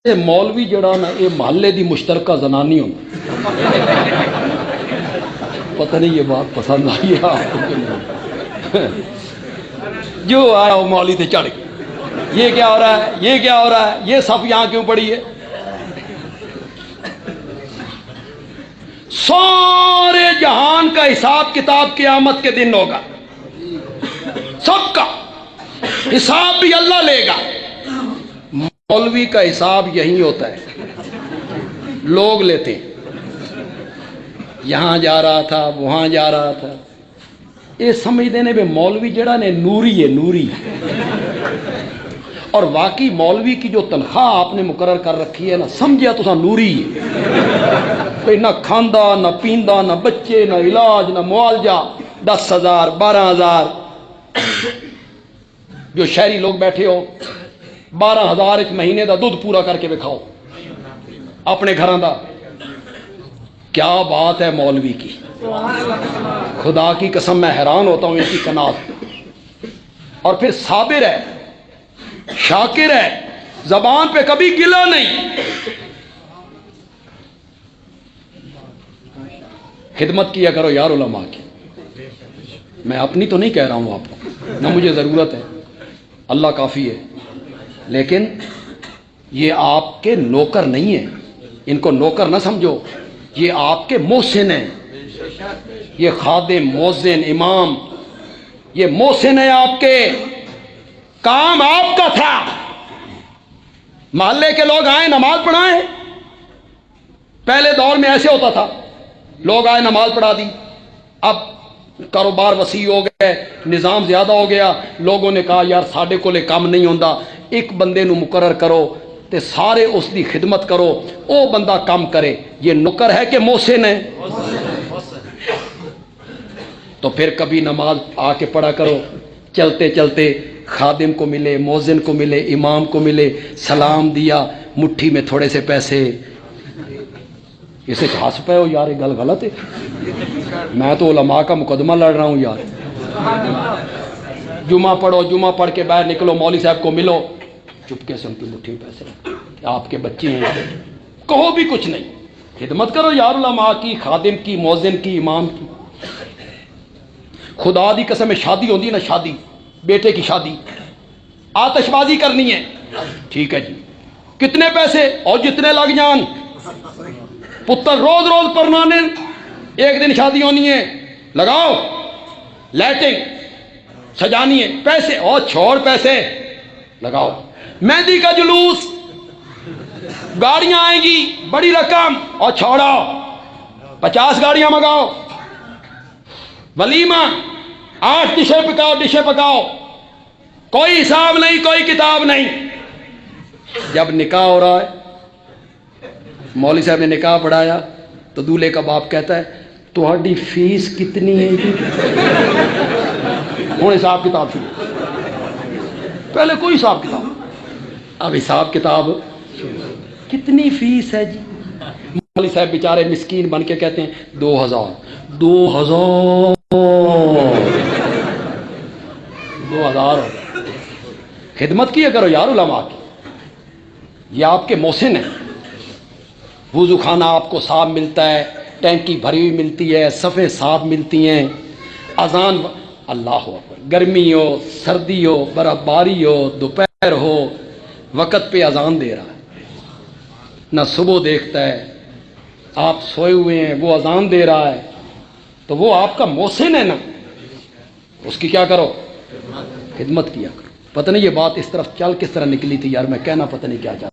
مولوی جڑا نا یہ محلے دی مشترکہ زنانی ہوں پتہ نہیں یہ بات پسند آئی ہے آپ کو کہ نہیں؟ جو آیا وہ مولوی سے چڑھ گیا، یہ کیا ہو رہا ہے، یہ کیا ہو رہا ہے، یہ صف یہاں کیوں پڑی ہے؟ سارے جہان کا حساب کتاب قیامت کے دن ہوگا، سب کا حساب بھی اللہ لے گا۔ مولوی کا حساب یہی ہوتا ہے، لوگ لیتے ہیں، یہاں جا رہا تھا وہاں جا رہا تھا، یہ سمجھ دینے بے مولوی جڑا نے نوری ہے، نوری۔ اور واقعی مولوی کی جو تنخواہ آپ نے مقرر کر رکھی ہے نا، سمجھیا تو نوری ہے، کوئی نہ کھاندا نہ پیندا نہ بچے نہ علاج نہ معالجہ، 10,000 12,000۔ جو شہری لوگ بیٹھے ہو 12,000 ایک مہینے دا دودھ پورا کر کے بکھاؤ اپنے گھراں دا، کیا بات ہے مولوی کی، خدا کی قسم میں حیران ہوتا ہوں ان کی قناعت۔ اور پھر صابر ہے، شاکر ہے، زبان پہ کبھی گلا نہیں، خدمت کیا کرو یار علماء کی۔ میں اپنی تو نہیں کہہ رہا ہوں آپ کو، نہ مجھے ضرورت ہے، اللہ کافی ہے، لیکن یہ آپ کے نوکر نہیں ہیں، ان کو نوکر نہ سمجھو، یہ آپ کے محسن ہیں، یہ خادم مؤذن امام، یہ محسن ہے آپ کے، کام آپ کا تھا۔ محلے کے لوگ آئے نماز پڑھائیں، پہلے دور میں ایسے ہوتا تھا، لوگ آئے نماز پڑھا دی، اب کاروبار وسیع ہو گئے، نظام زیادہ ہو گیا، لوگوں نے کہا یار ساڈے کولے کام نہیں ہوندا، ایک بندے نو مقرر کرو تے سارے اس دی خدمت کرو، او بندہ کام کرے۔ یہ نوکر ہے کہ محسن ہے؟ تو پھر کبھی نماز آ کے پڑھا کرو، چلتے چلتے خادم کو ملے، مؤذن کو ملے، امام کو ملے، سلام دیا، مٹھی میں تھوڑے سے پیسے، اسے ہنس پے ہو یار، یہ گل غلط ہے، میں تو علماء کا مقدمہ لڑ رہا ہوں یار۔ جمعہ پڑھو، جمعہ پڑھ کے باہر نکلو، مولوی صاحب کو ملو، چپکے سے ان کی مٹھی میں پیسے، آپ کے بچے ہیں، کہو بھی کچھ نہیں، خدمت کرو یار علماء کی، خادم کی، مؤذن کی، امام کی۔ خدا دی قسم شادی ہوندی نا، شادی بیٹے کی شادی، آتش بازی کرنی ہے، ٹھیک ہے جی، کتنے پیسے؟ اور جتنے لگ جان، پتر روز روز پرنانے، ایک دن شادی ہونی ہے، لگاؤ لائٹنگ سجانی ہے، پیسے اور چھوڑ پیسے لگاؤ، مہندی کا جلوس، گاڑیاں آئیں گی بڑی رقم، اور چھوڑو 50 گاڑیاں منگاؤ، ولیمہ 8 ڈشیں پکاؤ، کوئی حساب نہیں، کوئی کتاب نہیں۔ جب نکاح ہو رہا ہے، مولوی صاحب نے نکاح پڑھایا تو دولہے کا باپ کہتا ہے تہاڈی فیس کتنی ہے جی؟ ہوں حساب کتاب شروع، پہلے کوئی حساب کتاب، اب حساب کتاب، کتنی فیس ہے جی؟ مولوی صاحب بیچارے مسکین بن کے کہتے ہیں 2,000 2,000 2,000۔ خدمت کیا کرو یار علماء کی، یہ آپ کے محسن ہیں، وضو خانہ آپ کو صاف ملتا ہے، ٹینکی بھری ہوئی ملتی ہے، صفیں صاف ملتی ہیں، اذان، اللہ اکبر، گرمی ہو سردی ہو برف باری ہو دوپہر ہو، وقت پہ اذان دے رہا ہے، نہ صبح دیکھتا ہے، آپ سوئے ہوئے ہیں وہ اذان دے رہا ہے، تو وہ آپ کا محسن ہے نا، اس کی کیا کرو؟ خدمت کیا کرو۔ پتہ نہیں یہ بات اس طرف چل کس طرح نکلی تھی یار، میں کہنا پتہ نہیں کیا چاہتا۔